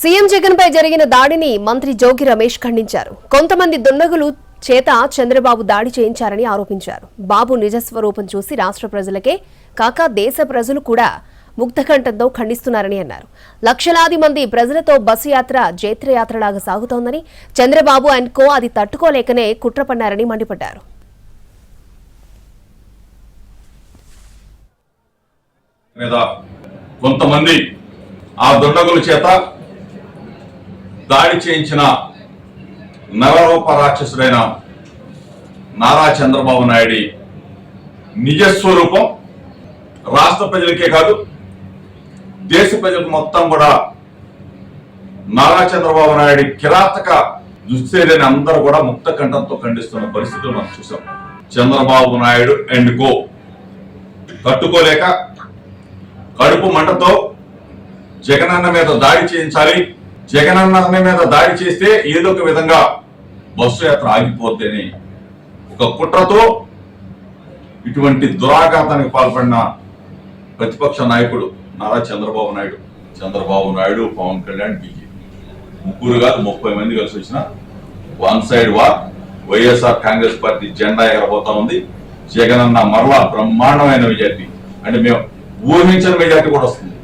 CM Jagan పై జరిగిన దాడిని మంత్రి జోగి రమేష్ ఖండించారు. కొంతమంది దుండగులు చేత చంద్రబాబు దాడి చేయించారని ఆరోపించారు. బాబు నిజస్వరూపం చూసి రాష్ట్ర ప్రజలకే కాక దేశ ప్రజలు కూడా ముక్తకంఠంతో ఖండిస్తున్నారని అన్నారు. లక్షలాది మంది ప్రజలతో బస్సు యాత్ర జైత్రయాత్రలాగా సాగుతోందని, చంద్రబాబు అండ్ కో అది తట్టుకోలేకనే కుట్ర పన్నారని మండిపడ్డారు. కొంతమంది ఆ దుండగుల చేత దాడి చేయించిన నవరూప రాక్షసుడైన నారా చంద్రబాబు నాయుడు నిజస్వరూపం రాష్ట్ర ప్రజలకే కాదు దేశ ప్రజలకు మొత్తం కూడా నారా చంద్రబాబు నాయుడు కిరాతక దుశ్చర్యని అందరూ కూడా ముక్త కంఠంతో ఖండిస్తున్న పరిస్థితులు మనం చూసాం. చంద్రబాబు నాయుడు అండ్ కో తట్టుకోలేక కడుపు మంటతో జగనన్న మీద దాడి చేయించాలి, జగనన్న మీద దాడి చేస్తే ఏదో ఒక విధంగా బస్సు యాత్ర ఆగిపోద్దని ఒక కుట్రతో ఇటువంటి దురాఘాతానికి పాల్పడిన ప్రతిపక్ష నాయకుడు నారా చంద్రబాబు నాయుడు పవన్ కళ్యాణ్, బీజేపీ ముగ్గురు కాదు 30 మంది కలిసి వచ్చిన one side war. YSR Congress party జెండా ఎగరబోతా ఉంది. జగనన్న మరలా బ్రహ్మాండమైన మెజార్టీ, అంటే మేము ఊహించిన మెజార్టీ కూడా వస్తుంది.